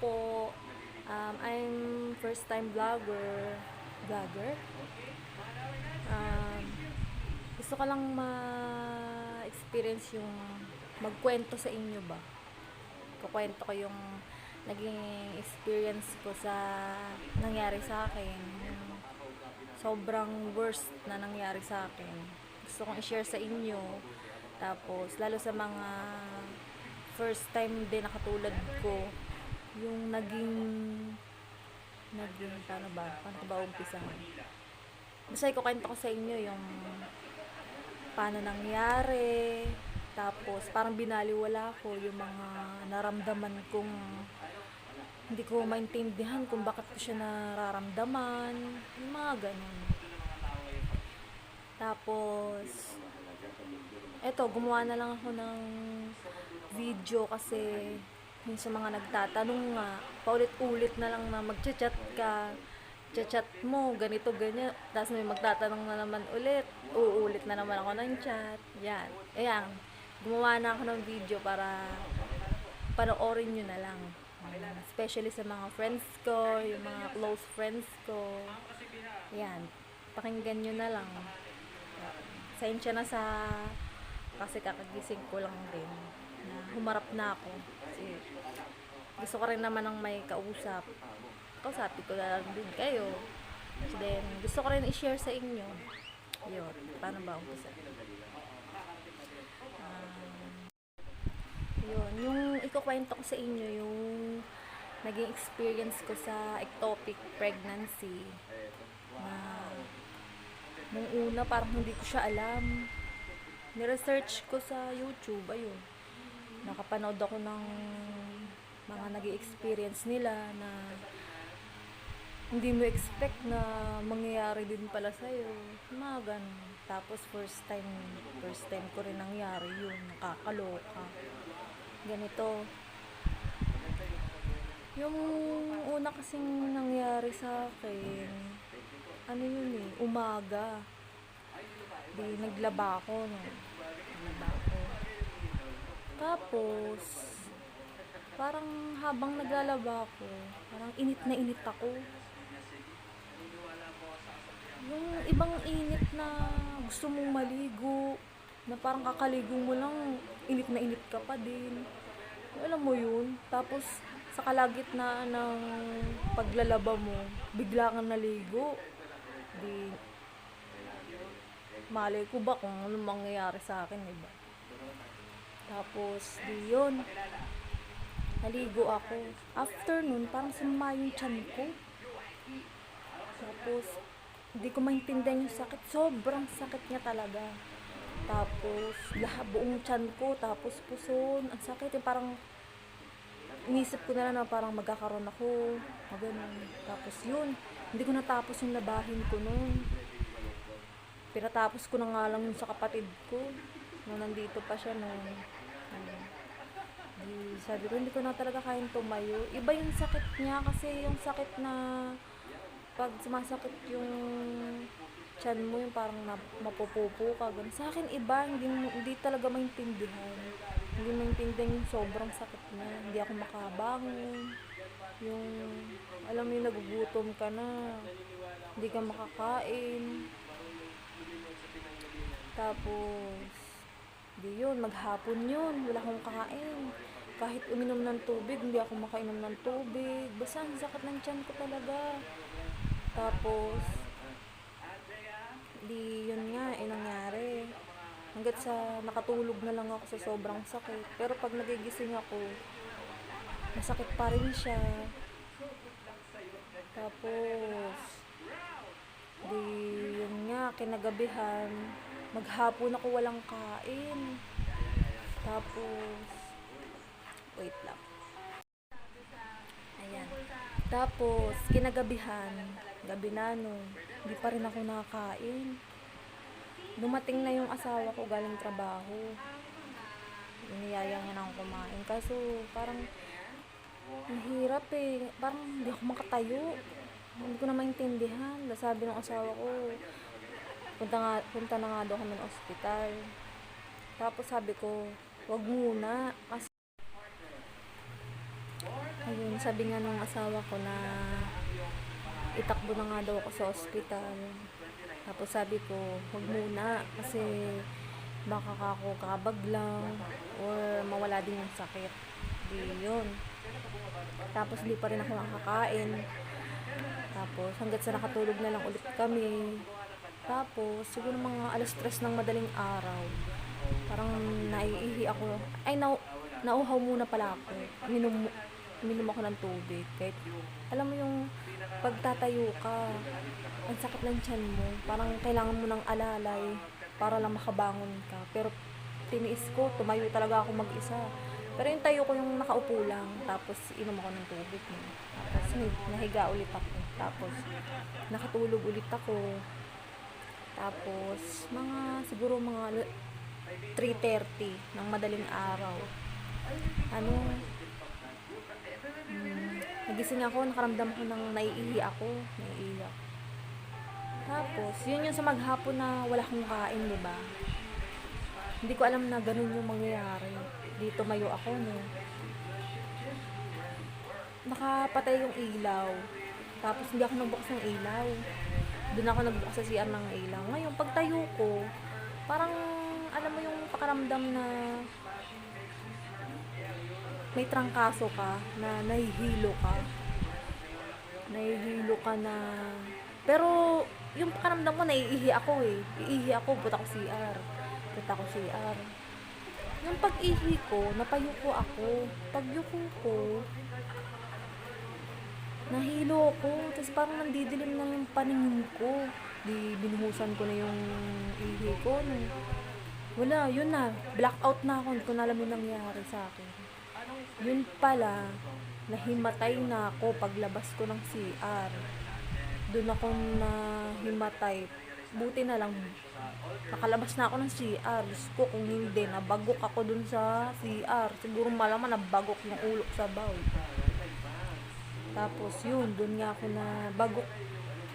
po. I'm first time vlogger. Vlogger? Um, Gusto ko lang ma-experience yung magkwento sa inyo ba. Kukwento ko yung naging experience ko sa nangyari sa akin. Yung sobrang worst na nangyari sa akin. Gusto kong i-share sa inyo. Tapos, lalo sa mga first time din na katulad ko, yung naging paano ko ba umpisahan? Basta ikukwento ko sa inyo yung paano nangyari, tapos parang binaliwala ko yung mga naramdaman kong hindi ko maintindihan kung bakit ko siya nararamdaman, yung mga ganun. Tapos, eto, gumawa na lang ako ng video kasi yung sa mga nagtatanong nga, paulit-ulit na lang na magchat-chat ka, chat mo, ganito, ganyan, tapos may magtatanong na naman ulit, uulit na naman ako ng chat, yan. Ayan, gumawa na ako ng video para panoorin nyo na lang. Especially sa mga friends ko, yung mga close friends ko, yan, pakinggan nyo na lang. Sensya na sa kasi kakagising ko lang din na humarap na ako kasi gusto ko rin naman ng may kausap. Kausapin ko na lang din kayo. Then, gusto ko rin i-share sa inyo. Yun, paano ba umpisa? Yun, yung ikukwento ko sa inyo yung naging experience ko sa ectopic pregnancy na nung una parang hindi ko siya alam. Ni-research ko sa YouTube, ayun. Nakapanood ako ng mga nag-i-experience nila na hindi mo expect na mangyayari din pala sa'yo. Mga ganun. Tapos first time ko rin nangyari yun. Nakakaloka. Ganito. Yung una kasing nangyari sa akin, ano yun eh, umaga. Di, naglaba ako, no? Naglaba ako. Tapos, parang habang naglalaba ako, parang init na init ako. Yung ibang init na gusto mong maligo, na parang kakaligo mo lang, init na init ka pa din. Alam mo yun? Tapos, sa kalagitnaan ng paglalaba mo, bigla kang naligo. Di, malay ko ba kung anong mangyayari sa akin, diba? Tapos, di yun. Naligo ako. After nun, parang sumama yung tiyan ko. Tapos, hindi ko maintindihan yung sakit. Sobrang sakit niya talaga. Tapos, buong tiyan ko. Tapos, puson. Ang sakit. Yung parang, inisip ko na lang na parang magkakaroon ako. Ganun. Tapos, yun. Hindi ko natapos yung labahin ko nun. Pinatapos ko na nga lang yun sa kapatid ko. Nung nandito pa siya nung sabi ko, hindi ko na talaga kayang tumayo. Iba yung sakit niya kasi yung sakit na pag sumasakit yung tiyan mo, yung parang mapupupo ka. Ganun. Sa akin iba, hindi talaga maintindihan. Hindi maintindihan yung sobrang sakit niya. Hindi ako makabangon. Yung, alam mo yung nagugutom ka na. Hindi ka makakain. Tapos, di yun, maghapon yun. Wala akong kakain. Kahit uminom ng tubig, hindi ako makainom ng tubig. Basta ang sakit ng tiyan ko talaga. Tapos, di yun nga, nangyari. Hanggat sa nakatulog na lang ako sa sobrang sakit. Pero pag nagigising ako, masakit pa rin siya. Tapos, di yun nga, kinagabihan, maghapon ako walang kain. Tapos, wait lang. Ayan. Tapos, kinagabihan, gabi na no, hindi pa rin ako nakakain. Dumating na yung asawa ko galing trabaho. Iniyaya niya na akong kumain. Kaso, parang, mahirap eh. Parang hindi ako makatayo. Hindi ko na maintindihan. Sabi ng asawa ko, punta na nga daw kami ng ospital. Tapos sabi ko, wag muna. Kasi, ayun, sabi nga nung asawa ko na itakbo na nga daw ako sa ospital. Tapos sabi ko, huwag muna kasi baka ako kakabaglang or mawala din yung sakit. Di yun. Tapos di pa rin ako nakakain. Tapos hanggat sa nakatulog na lang ulit kami. Tapos siguro mga alas 3 ng madaling araw, parang naiihi ako. Ay, nauhaw muna pala ako. Minom ako ng tubig. Kahit, alam mo yung pagtatayo ka, ang sakit ng tiyan mo. Parang kailangan mo ng alalay para lang makabangon ka. Pero tiniis ko, tumayo talaga ako mag-isa. Pero yung tayo ko yung nakaupo lang. Tapos inom ako ng tubig. Tapos nahiga ulit ako. Tapos nakatulog ulit ako. Tapos siguro mga 3:30 ng madaling araw. Nagising ako, nakaramdam ko ng naiihi ako. Tapos, yun yung sa maghapon na wala akong kain, di ba? Hindi ko alam na ganun yung mangyayari. Dito tumayo ako, no? Nakapatay yung ilaw. Tapos, hindi ako nagbukas ng ilaw. Doon ako nagbukas sa CR ng ilaw. Ngayon, pagtayo ko, parang, alam mo yung pakaramdam na may trangkaso ka, na nahihilo ka na, pero yung pakaramdam ko, naiihi ako iihi ako, punta ko CR. Yung pag-ihi ko, napayuko ako. Pagyuko ko, nahilo ko, tapos parang nandidilim na yung paningin ko. Di binuhusan ko na yung ihi ko. Wala, yun na, blackout na ako, hindi ko na alam yung nangyari sa akin. Yun pala, nahimatay na ako paglabas ko ng CR. Doon ako nahimatay. Buti na lang, nakalabas na ako ng CR. Diyos ko, kung hindi, nabagok ako dun sa CR. Siguro malaman nabagok yung ulo sa bawl. Tapos yun, dun nga ako na bagok.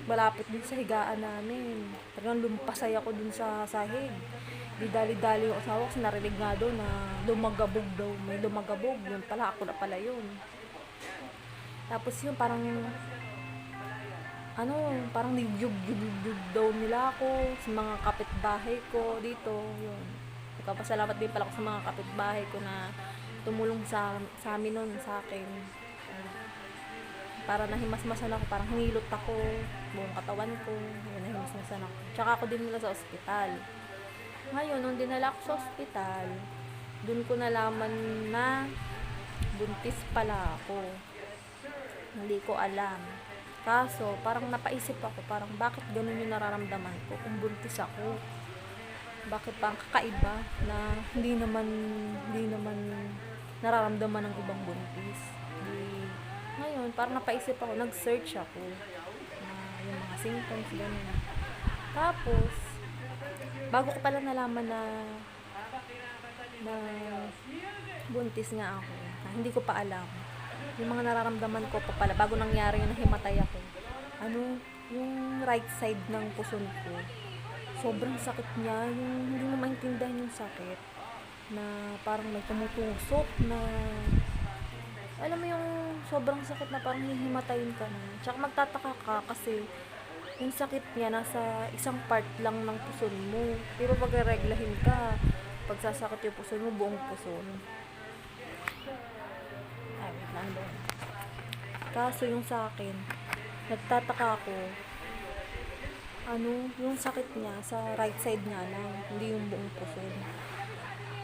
Malapit din sa higaan namin. Talagang lumpasay ako dun sa sahig. Di dali-dali yung asawa kasi narinig nga doon na lumagabog daw. May lumagabog. Yun pala, ako na pala yun. Tapos yun, parang niyug-yug daw nila ako sa mga kapitbahay ko dito. Yun. Nagpapasalamat din pala ako sa mga kapitbahay ko na tumulong sa amin nun, sa akin. Para nahimasmasan ako, parang hinilot ako, buong katawan ko. Yun, nahimasmasan ako. Tsaka ako din nila sa ospital. Ngayon, nung dinala ako sa ospital, dun ko nalaman na buntis pala ako. Hindi ko alam. Kaso, parang napaisip ako, parang bakit ganun yung nararamdaman ko kung buntis ako? Bakit parang kakaiba na hindi naman nararamdaman ng ibang buntis? Ngayon, parang napaisip ako, nag-search ako na yung mga symptoms, ganun. Tapos, bago ko pala nalaman na buntis nga ako, na hindi ko pa alam. Yung mga nararamdaman ko pa pala, bago nangyari yung nahimatay ako. Yung right side ng puson ko, sobrang sakit niya, yung hindi mo maintindihan yung sakit, na parang may tumutusok, na alam mo yung sobrang sakit na parang hihimatayin ka na. Tsaka magtataka ka kasi yung sakit niya nasa isang part lang ng puson mo. Pero pag reglahin ka, pag sasakit yung puson mo, buong puson. Ay, nandun. Kaso yung sa akin, nagtataka ako, yung sakit niya sa right side nga lang, hindi yung buong puson.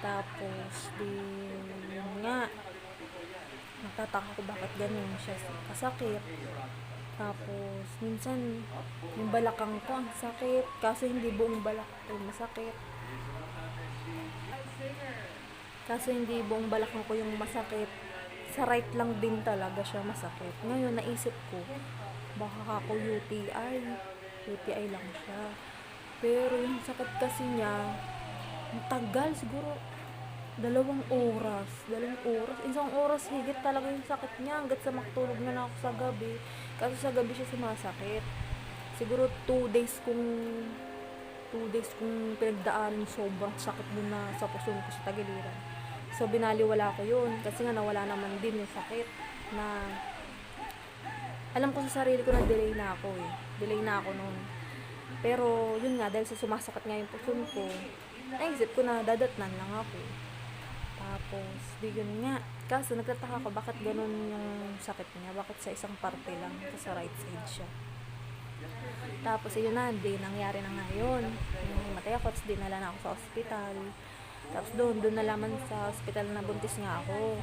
Tapos, yun nga, nagtataka ko bakit ganun siya kasakit. Tapos, minsan, yung balakang ko ang sakit. Kaso hindi buong balakang ko masakit. Yung masakit. Sa right lang din talaga siya masakit. Ngayon, naisip ko, baka ako UTI. UTI lang siya. Pero yung sakit kasi niya, ang tagal, siguro 2 oras. 1 oras higit talaga yung sakit niya hanggat sa makatulog na ako sa gabi. Kasi sa gabi siya sumasakit. Siguro 2 days kung pinagdaan, sobrang sakit din na sa puson ko sa tagiliran. So binaliwala ko yun kasi nga nawala naman din yung sakit na alam ko sa sarili ko na delay na ako eh. Delay na ako noon. Pero, yun nga, dahil sa sumasakit nga yung puson ko, naisip ko na dadatnan lang ako. Tapos, di ganun nga. Kaso, nagtataka ko, bakit ganun yung sakit niya? Bakit sa isang parte lang? Ito sa right side siya. Tapos, yun na, di nangyari na nga yun. Matay ako, tapos dinala na ako sa ospital. Tapos doon nalaman sa ospital na buntis nga ako.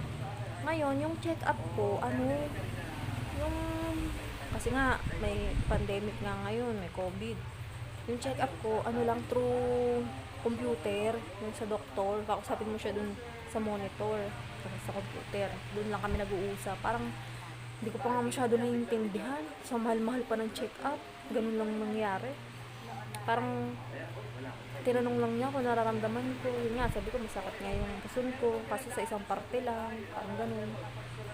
Ngayon, yung check-up ko, yung, kasi nga, may pandemic nga ngayon, may COVID. Yung check-up ko, lang, through computer, yung sa doktor, kakusapin mo siya dun sa monitor, sa computer. Doon lang kami nag-uusap. Parang, hindi ko pa nga masyado naiintindihan. So, mahal-mahal pa ng check-up. Ganun lang nangyari. Parang, tinanong lang niya kung nararamdaman ko. Yun nga, sabi ko, masakit nga yung puson ko. Kasi sa isang parte lang. Parang ganun.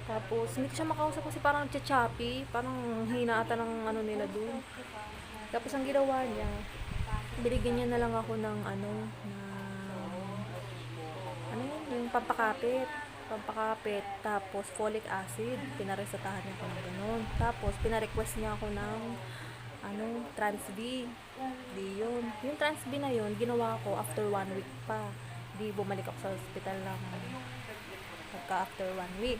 Tapos, hindi ko siya makausap kasi parang choppy. Parang hina ata ng nila dun. Tapos, ang ginawa niya, binigyan niya na lang ako ng yung pampakapit, tapos folic acid, pinaresetahan niya ako ng ganun. Tapos, pinarequest niya ako ng Trans-B. Di yun. Yung Trans-B na yun, ginawa ko after 1 week pa. Di bumalik ako sa hospital lang pagka after 1 week.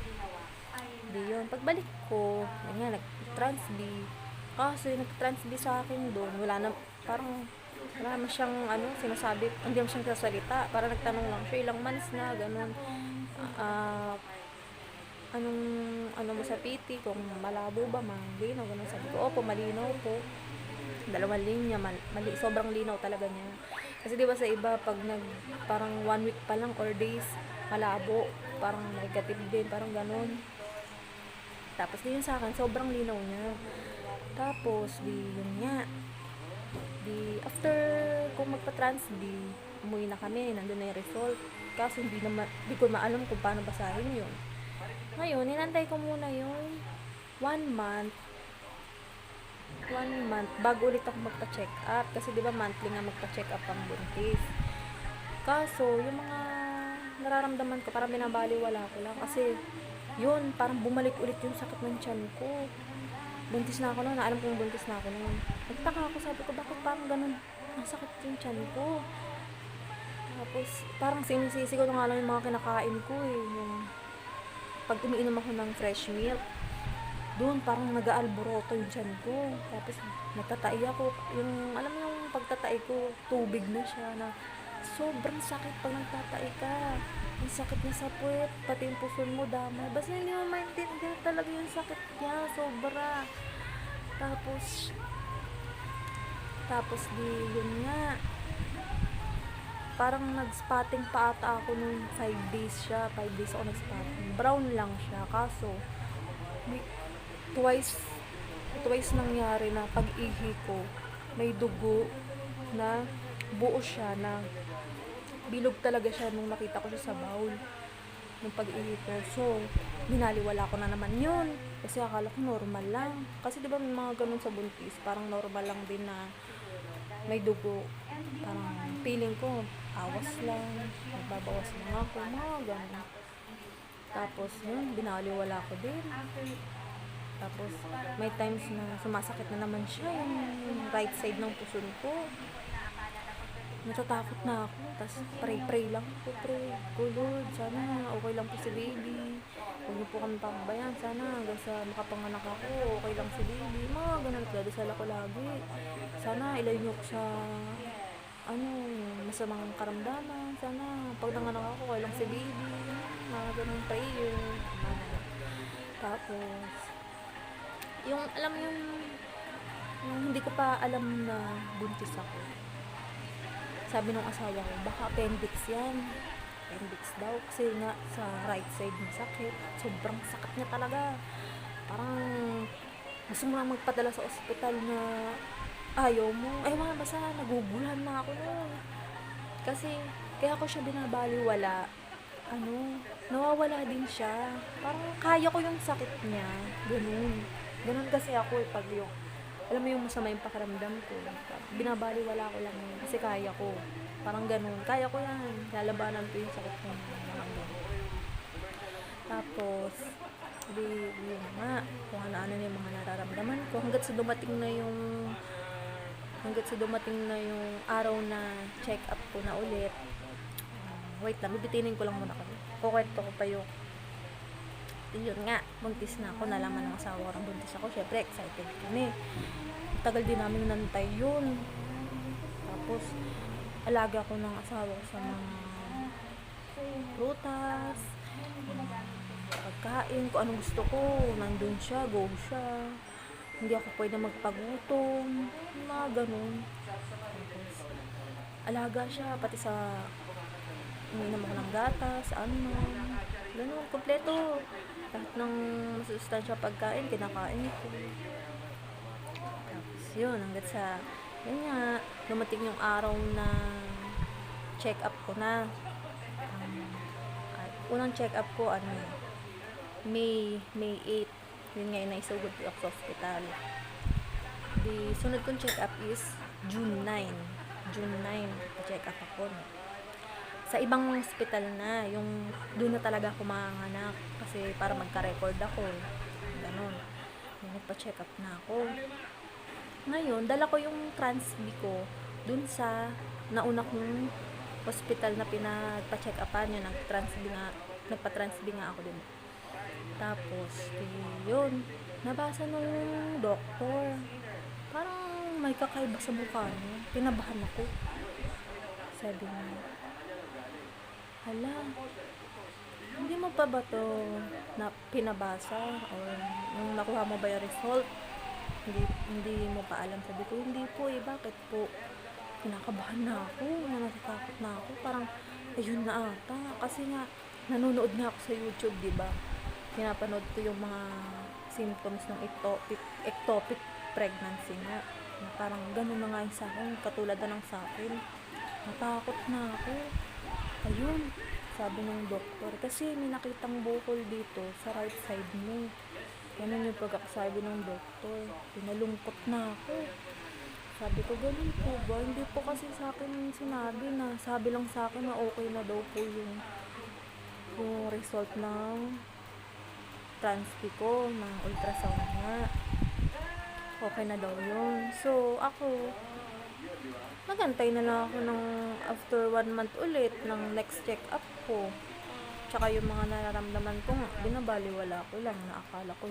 Di yun. Pagbalik ko, yun nga, nag-Trans-B. Kaso yung nag-Trans-B sa akin doon, wala naman siyang sinasabi, hindi naman siyang sasalita. Para nagtanong lang siya, ilang months na, ganun. Ano mo sa PT, kung malabo ba, malinaw, ganun. Sabi ko, opo, malinaw po. 2 linya, sobrang linaw talaga niya. Kasi diba sa iba, pag parang 1 week pa lang or days, malabo, parang negative din, parang ganun. Tapos din sa akin, sobrang linaw niya. Tapos, yun nga. After kung magpa-Trans-B, umuwi na kami, nandun na yung result. Kaso hindi ko maalam kung paano basahin yun. Ngayon, inantay ko muna yung 1 month bago ulit ako magpa-check up. Kasi diba monthly nga magpa-check up ang buntis. Kaso, yung mga nararamdaman ko, parang binabaliwala ko lang. Kasi, yun, parang bumalik ulit yung sakit ng tiyan ko. Buntis na ako noon, alam kong buntis na ako noon. Nagtaka ako, sabi ko, bakit parang ganun? Ang sakit yung tiyan ko. Tapos, parang sinisisi ko na nga lang yung mga kinakain ko eh. Yung, pag umiinom ako ng fresh milk, doon parang nag-aalboroto yung tiyan ko. Tapos, nagtatai ako. Alam mo yung pagtatai ko, tubig na siya na sobrang sakit pag nagtatai ka. Ang sakit niya sa puwet, pati yung puson mo damay. Basta hindi mo maintindihan talaga yung sakit niya, sobra. Tapos yun nga. Parang nag-spotting pa ata ako nung 5 days siya. 5 days ako nag-spotting. Brown lang siya, kaso twice nangyari na pag-ihi ko, may dugo na buo siya na bilog talaga siya nung nakita ko siya sa bowl ng pag-ihi ko. So, binaliwala ko na naman yun. Kasi akala ko normal lang. Kasi diba may mga ganun sa buntis, parang normal lang din na may dugo. Parang feeling ko, awas lang, magbabawas lang ako, mga ganun. Tapos yun, binaliwala ko din. Tapos, may times na sumasakit na naman siya, yung right side ng puson ko. Natatakot na ako. Tapos, pray lang ako. Pray. Oh Lord, sana okay lang po si baby. Huwag niyo po kami papabayaan. Sana hanggang sa makapanganak ako, okay lang si baby. Mga ganun. Nagdadasal ako lagi. Sana ilayo niyo ko sa masamang karamdaman. Sana pag nanganak ako, okay lang si baby. Mga ganun prayer. Tapos, alam yung hindi ko pa alam na buntis ako. Sabi nung asawa ko, baka appendix yan. Appendix daw. Kasi nga, sa right side ng sakit. Sobrang sakit niya talaga. Parang, gusto mo na magpadala sa ospital na ayaw mo. Ewan, basta naguguluhan na ako noon. Kasi, kaya ko siya binabaliwala. Nawawala din siya. Parang, kaya ko yung sakit niya. Ganun kasi ako pag alam mo yung masama yung pakiramdam ko. Binabaliwala ko lang yun. Kasi kaya ko. Parang ganun. Kaya ko yan. Lalabanan ko yung sakit ko. Tapos, Di, yun nga, kung ano-ano na yung mga nararamdaman ko, hanggat sa dumating na yung araw na check up ko na ulit. Wait lang, bibitinin ko lang muna kami. Kukwento ko pa yung, yun nga, buntis na ako, nalaman ng asawa ko ng buntis ako, syempre excited kami. Tagal din namin nantay yun. Tapos, alaga ko ng asawa ko sa mga prutas, pagkain, kung anong gusto ko, nandun siya, go siya. Hindi ako pwede magpagutom, mga ganun. Tapos, alaga siya, pati sa uminom ako ng gatas, ganun, kompleto. Lahat ng masustansya pagkain, kinakain ko. Tapos yun, hanggat sa, yun nga, dumating yung araw na check up ko na. Unang check up ko, May 8. Yun nga, naisugod ako sa hospital. The sunod kong check up is June 9. June 9, check up ako. Sa ibang hospital na, yung doon na talaga ako manganak kasi para magka-record ako. Ganon. Nagpa-check up na ako. Ngayon, dala ko yung transb ko doon sa nauna kong hospital na pinagpa-check upan yun, nagpa-transb nga ako din. Tapos, yun, nabasa nung doktor, parang may kakaiba sa mukha niya. Pinabahan ako. Sabi niya, hala, hindi mo pa ba to na pinabasa? Or nung nakuha mo ba yung result? Hindi mo pa alam. Sabi ko, hindi po eh, bakit po? Kinakabahan na ako, natatakot na ako. Parang, ayun na ata. Kasi nga, nanonood na ako sa YouTube, diba? Pinapanood ko yung mga symptoms ng ectopic pregnancy nga. Na parang ganun na nga yung sa akin, katulad na ng sa akin. Natakot na ako. Ayun, sabi ng doktor. Kasi may nakitang bukol dito sa right side mo. Ganun yung pagkakasabi ng doktor. Pinalungkot na ako. Sabi ko, ganun po ba? Hindi po kasi sa akin sinabi na, sabi lang sa akin na okay na daw po yung result ng transp ko, ng ultrasound nga. Okay na daw yun. So, ako, nagantay na lang ako ng after 1 month ulit ng next check-up ko. Tsaka yung mga nararamdaman ko nga, binabaliwala ko lang na akala ko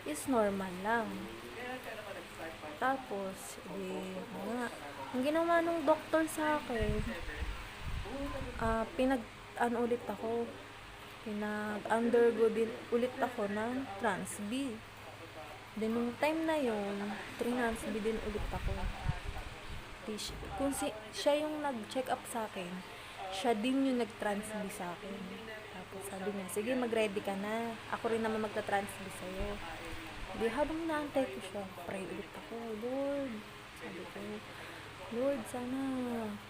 is normal lang. Tapos, ang ginawa nung doktor sa akin, pinag-undergo din ulit ako ng transb. Then, nung time na yun, trans-B din ulit ako. Kung siya yung nag-check up sa akin, siya din yung nag-transb sa akin. Tapos sabi niya, sige mag-ready ka na. Ako rin naman magta-transb sa'yo. Di habang naantay ko siya, pray ulit ako, Lord. Sabi ko, Lord, sana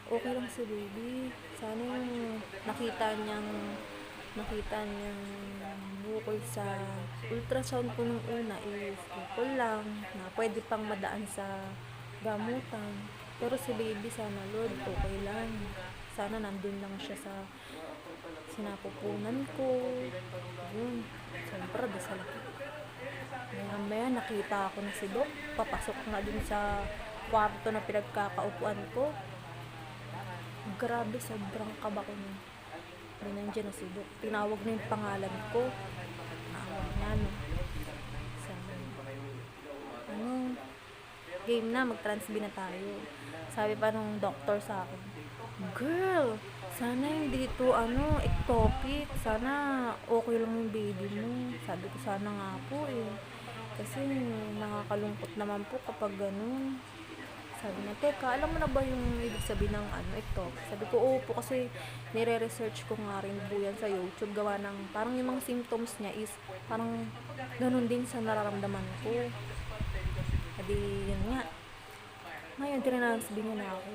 okay lang si baby. Sana yung nakita niyang bukol sa ultrasound ko nung una is bukol lang, na pwede pang madaan sa gamutan. Pero si baby, sana Lord, okay lang. Sana nandun lang siya sa sinapupunan ko. Yun. Siyempre, dasal ako. Maya nakita ako na si Doc. Papasok na dun sa kwarto na pinagkakaupuan ko. Grabe, sobrang kaba ko nun. Nandiyan na si Doc. Tinawag na yung pangalan ko. Tinawag niya, sabi, game na, mag-transb na tayo. Sabi pa nung doktor sa akin, girl, sana hindi ito ectopic, sana okay lang yung baby mo. Sabi ko, sana nga po eh, kasi nakakalungkot naman po kapag ganun. Sabi niya, teka, alam mo na ba yung ibig sabihin ng ectopic? Sabi ko, oo po, kasi nire-research ko nga rin po yan sa YouTube, gawa ng parang yung mga symptoms niya is parang ganun din sa nararamdaman ko. Adi, yun nga. Ngayon, tinanansbi niya na ako.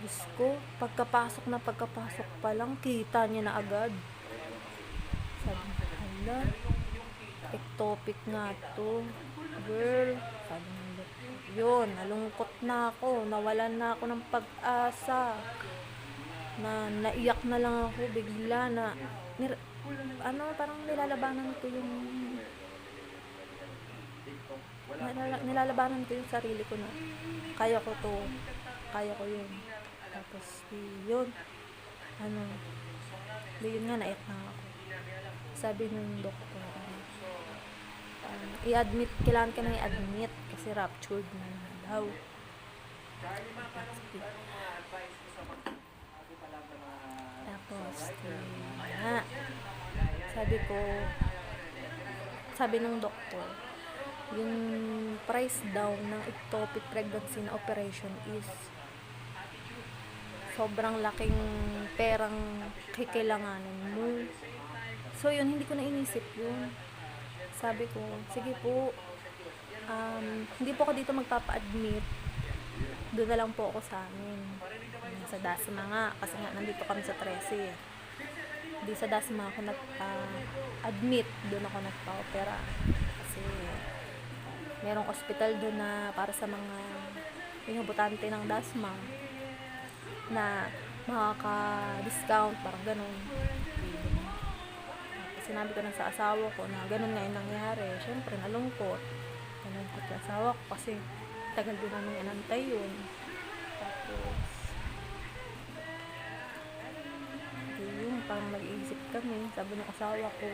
Diyos ko, pagkapasok pa lang, kita niya na agad. Sabi niya, hala, ectopic nga to. Girl, sabi niya, yun, nalungkot na ako, nawalan na ako ng pag-asa. Naiyak na lang ako, bigla na, parang nilalabanan ko yung sarili ko na kaya ko to, kaya ko yun. Tapos yun, yun nga, naiyak na ako. Sabi nung doktor, kailangan ka na i-admit kasi ruptured na daw. Tapos sabi nung doktor, yung price daw ng ectopic pregnancy na operation is sobrang laking perang kailanganin mo. So yun, hindi ko na inisip yun. Sabi ko, sige po, hindi po ako dito magpapa-admit, doon na lang po ako sa amin, sa Dasma nga, kasi nga nandito kami sa 13. Di sa Dasma ako nagpa-admit, doon ako nagpa-opera kasi merong hospital doon na para sa mga inhabitante ng Dasma na makaka-discount, parang ganun. Sinabi ko na sa asawa ko na ganun nga yung nangyari. Syempre nalungkot yung asawa ko kasi tagal din namin inantay yun. Tapos yun, parang mag-iisip kami. Sabi ng asawa ko,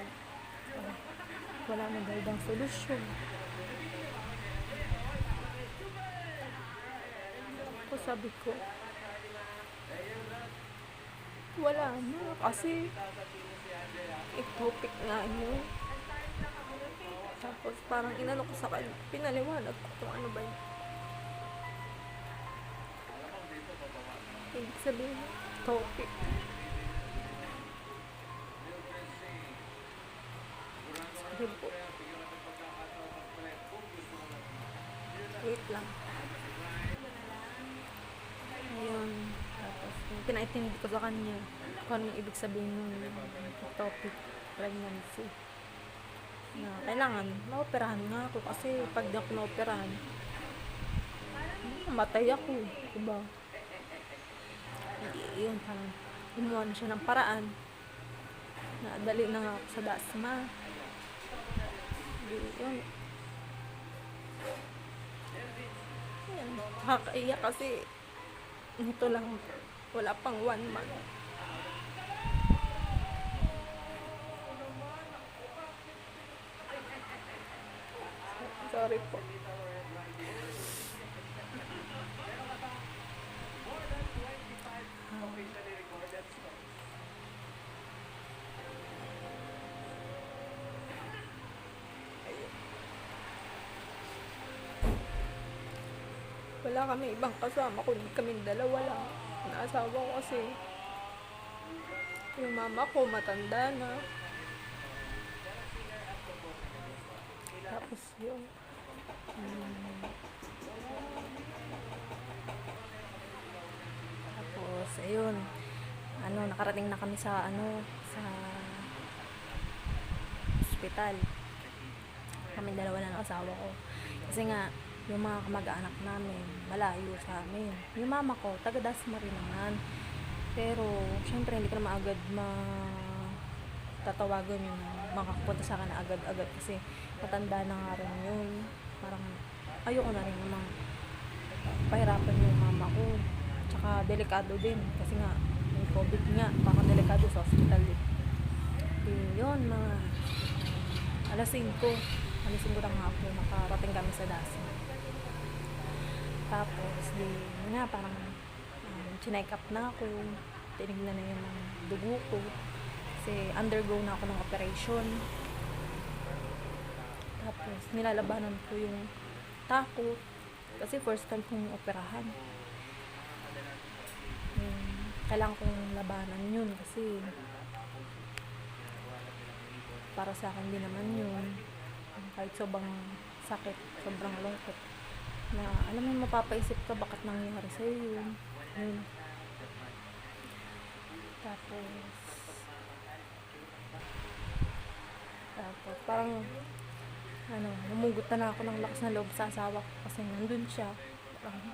wala na daw bang solusyon. Tapos sabi ko, wala na kasi ectopic nga yun. Tapos parang inano ko sa kanya, pinaliwanag ko kung ano ba yun. Ibig sabihin, ectopic. Sabi po, wait lang. Ayun. Tapos pinaintindi ko sa kanya kung anong ibig sabihin ng ectopic pregnancy. Na kailangan maoperahan nga ako kasi pag di ako naoperahan, matay ako, diba? Yun, parang gumawa na siya ng paraan na dali na nga ako sa Dasma. Yun, nakakaiyak kasi ito lang, wala pang 1 month. Sorry po. Wala kami ibang kasama kundi kaming dalawa lang. Naasawa ko kasi yung mama ko matanda na. Tapos yun, tapos ayun, nakarating na kami sa sa ospital. Kami dalawa na ng asawa ko. Kasi nga yung mga kamag-anak namin malayo sa amin. Yung mama ko taga Dasma rin naman. Pero syempre hindi ko na maagad tatawagan yung makapunta sa akin na agad-agad kasi matanda na nga rin yun. Parang ayoko na rin namang pahirapan yung mama ko. Tsaka delikado din kasi nga may COVID nga, parang delikado sa hospital din. Yun, mga alas 5 ng hapon nakarating kami sa Dasma. Tapos nga parang chinek up na ako, tinignan na yun ng dugo ko kasi undergo na ako ng operation. Tapos nilalabanan ko yung takot kasi first time kong operahan. Kailangan kong labanan yun kasi para sa akin din naman yun, kahit sobrang sakit, sobrang lungkot na alam mo mapapaisip ka bakit nangyari sa'yo yun. Tapos parang humugot na ako ng lakas na loob sa asawa ko kasi nandun siya. Parang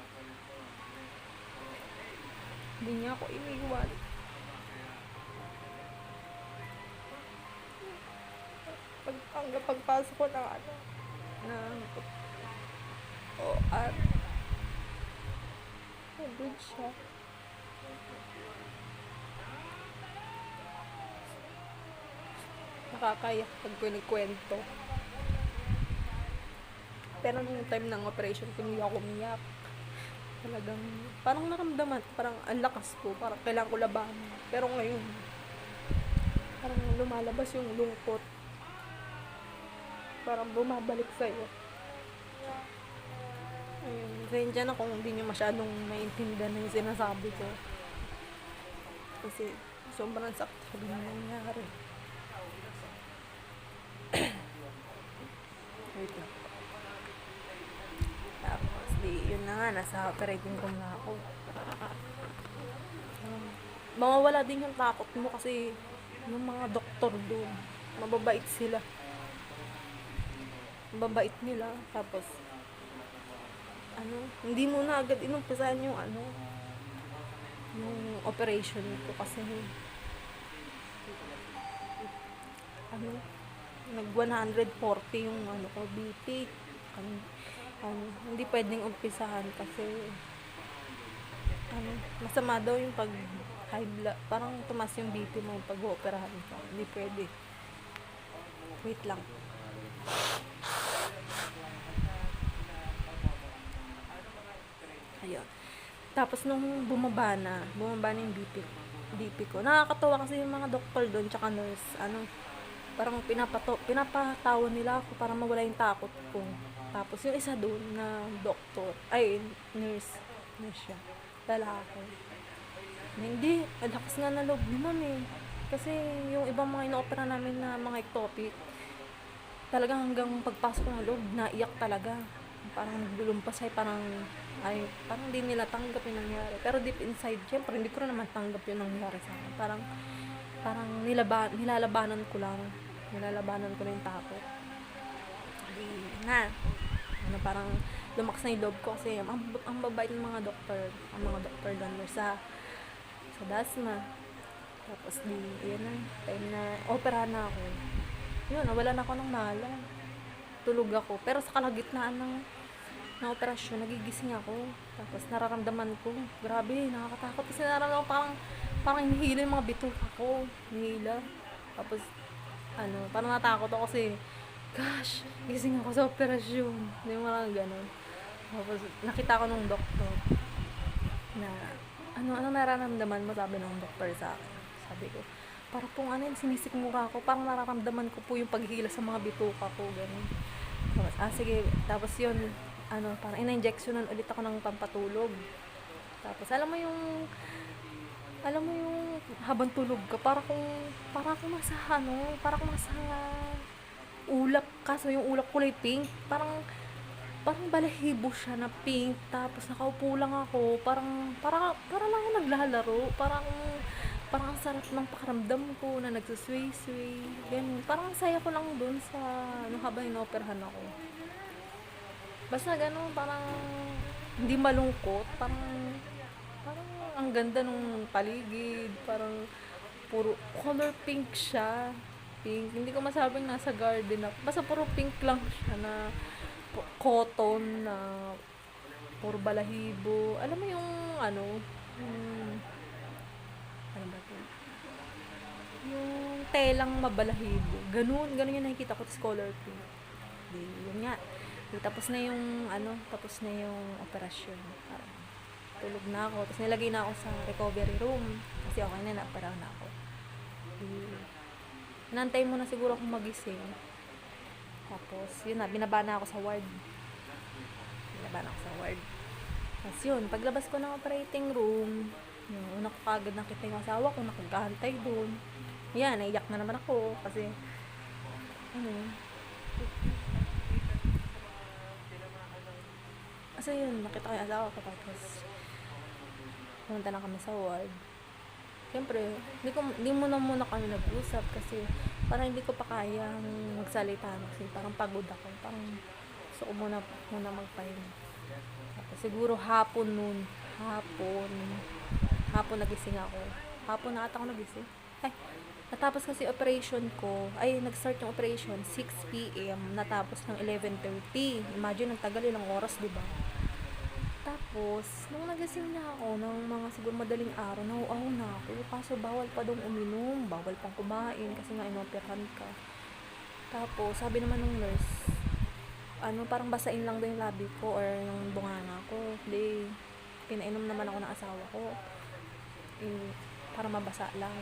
hindi niya ako iniwan. hanggang pagpasok ko ng ng OR. Good siya. Nakakayak pag kwento. Pero nung time ng operation ko, hindi ako umiyak. Talagang, parang naramdaman, parang ang lakas ko, parang kailangan ko labanan. Pero ngayon, parang lumalabas yung lungkot. Parang bumabalik sa'yo. Ayun, sensya na kung hindi nyo masyadong maintindihan na yung sinasabi ko. Kasi, sobrang sakit sa nangyari. Wait lang. Tapos, yun na nga, nasa operating room na ako. Mawawala din yung takot mo kasi yung mga doktor doon, mababait sila. Mababait nila. Tapos, hindi mo na agad inumpisahan yung yung operation ko kasi nag 140 yung ko BP. Hindi pwedeng umpisahan kasi masama daw yung pag high blood, parang tumas yung BP mo pag operahan ka. Hindi pwede. Wait lang. Ayun. Tapos nung bumaba na yung BP ko. Nakakatawa kasi yung mga doktor doon tsaka nurse, parang pinapatawa nila ako para mawala yung takot ko. Tapos yung isa doon na doktor, nurse siya, lalaki. Hindi, lakas nga na loob naman eh. Kasi yung ibang mga inoopera namin na mga ectopic, talagang hanggang pagpasok ng loob, naiyak talaga. Parang naglulumpas parang di nila tanggap yung nangyari. Pero deep inside, syempre, hindi ko rin naman tanggap yung nangyari sa akin. Parang nilalabanan ko lang yung takot. Parang lumakas na yung loob ko kasi ang babait ng mga doktor doon sa Dasma. Tapos yun na, time na opera na ako. Yun, nawala na ako ng mala. Tulog ako. Pero sa kalagitnaan ng operasyon, nagigising ako. Tapos nararamdaman ko, grabe, nakakatakot. Kasi nararamdaman ko parang hinihila yung mga bituka ko. Hinihila. Tapos, parang natakot ako kasi, gosh, gising ako sa operasyon. Hindi mo lang ganun. Tapos, nakita ko nung doktor na, ano nararamdaman mo, sabi ng doktor sa akin. Sabi ko, parang pong sinisikmura ako, parang nararamdaman ko po yung paghihila sa mga bituka ko, ganun. Tapos, sige, tapos yun, parang ina-injectionan ulit ako ng pampatulog. Tapos, alam mo yung habang tulog ka, para akong nasa ulap, kaso yung ulap kulay pink, parang balahibo siya na pink, tapos nakaupo lang ako, parang lang ako naglalaro, parang ang sarap ng pakiramdam ko na nagsusway-sway, ganun. Parang saya ko lang dun sa, habang inoperahan ako. Basta ganun, parang hindi malungkot, parang ang ganda nung paligid, parang puro color pink siya. Pink, hindi ko masabing nasa garden ako. Basta puro pink lang siya na cotton na puro balahibo. Alam mo yung ano ba ito? Yung telang mabalahibo. Ganun yung nakikita ko sa color pink. Yun nga. Tapos na yung operasyon. Parang tulog na ako. Tapos nilagay na ako sa recovery room. Kasi okay na, na-operahan na ako. Nantay mo na siguro akong magising. Tapos, yun na, binaba na ako sa ward. Tapos yun, paglabas ko ng operating room, una ko kagad nakita yung asawa ko, nakagahantay doon. Yan, naiyak na naman ako. Kasi, yun, nakita ko yung asawa ko. Tapos, pumunta na kami sa ward. Siyempre, hindi muna kami nag-usap kasi parang hindi ko pa kayang magsalita kasi parang pagod ako. Parang gusto ko muna magpahinga. Tapos siguro hapon nagising ako. Hapon na ata ako nagising. Ay, natapos kasi operation ko, ay, nag-start yung operation, 6 p.m., natapos ng 11:30. Imagine, ang tagal, ilang oras, di ba? Tapos, nung nagising na ako, ng mga siguro madaling araw, nauuhaw na ako. Kaso, bawal pa dong uminom, bawal pang kumain, kasi nga inoperahan ka. Tapos, sabi naman ng nurse, parang basain lang daw yung labi ko or yung bunganga ko. Hindi, pinainom naman ako ng asawa ko. Para mabasa lang.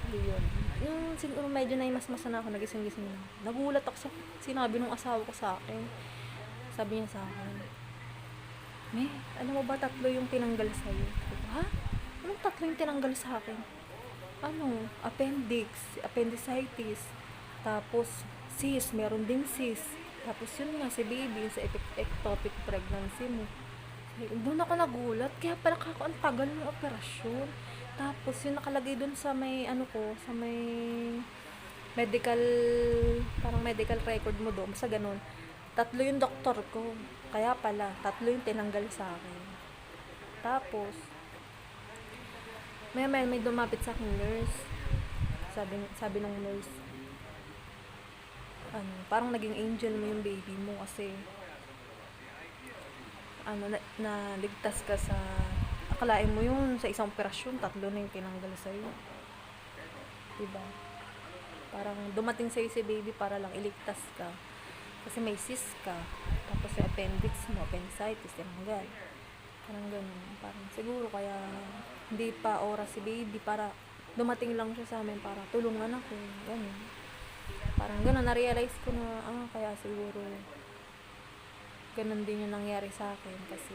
Yun. Yung siguro medyo naimasmasa na ako, nagising-gising na. Nagulat ako sa sinabi ng asawa ko sa akin. Sabi niya sa akin, ano mo ba 3 yung tinanggal sa'yo? Ha? Anong 3 yung tinanggal sa akin? Appendicitis. Tapos, meron ding cyst. Tapos yun nga, si baby, sa ectopic pregnancy mo. Doon ako nagulat, kaya pala ang tagal ng operasyon. Tapos yung nakalagay doon sa may sa may medical, parang medical record mo doon, sa ganun. 3 yung doktor ko. Kaya pala, 3 yung tinanggal sa akin. Tapos, may dumapit sa akin nurse. Sabi ng nurse, parang naging angel mo yung baby mo kasi ligtas ka sa, akalain mo yun sa isang operasyon 3 na yung tinanggal sa'yo, diba? Parang dumating sa'yo si baby para lang iligtas ka kasi may cyst ka, tapos yung appendicitis tinanggal, parang ganun. Parang siguro kaya hindi pa oras si baby, para dumating lang siya sa amin para tulungan ako, ganun. Parang ganun, na-realize ko na kaya siguro ganun din yung nangyari sa akin kasi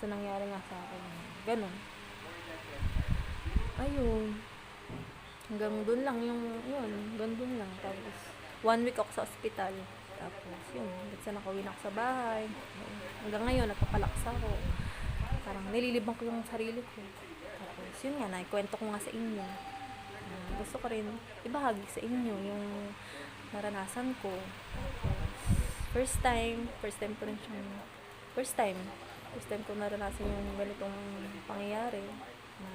sa nangyari nga sa akin, ganun. Ayun, hanggang dun lang hanggang dun lang. Tapos 1 week ako sa ospital, tapos yun, nakauwi na ako sa bahay. Hanggang ngayon nagpapalakas ako, parang nililibang ko yung sarili ko. Tapos yun nga, naikwento ko nga sa inyo. Gusto ko rin ibahagi sa inyo yung naranasan ko. Tapos first time ko naranasan yung ganitong pangyayari, na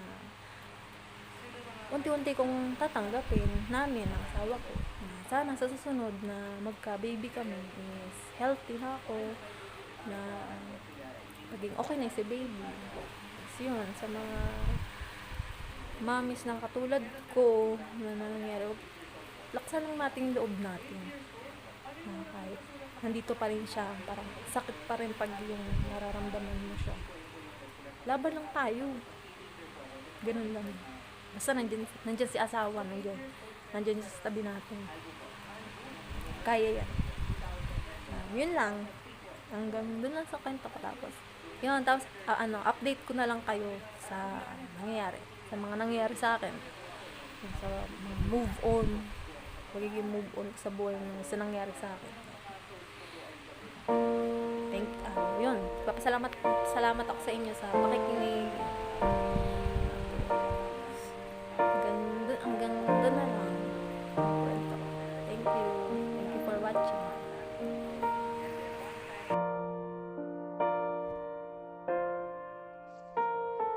unti-unti kong tatanggapin namin ang asawa ko, na sana sa susunod na magka-baby kami is healthy na ako, na maging okay na si baby. Tapos yun, sa mga mamis ng katulad ko na nangyari, laksan lang natin yung loob natin, na kahit nandito pa rin siya, parang sakit pa rin pag yung nararamdaman mo siya. Laban lang tayo. Ganun lang. Basta nandyan si asawa, nandyan sa tabi natin. Kaya yan. Yun lang. Hanggang dun lang sa kwento ko. Tapos, yun, tapos, update ko na lang kayo sa mga nangyayari sa akin. Sa mga move on. Magiging move on sa buhay sa nangyari sa akin. Yun, salamat ako sa inyo sa pakikinig.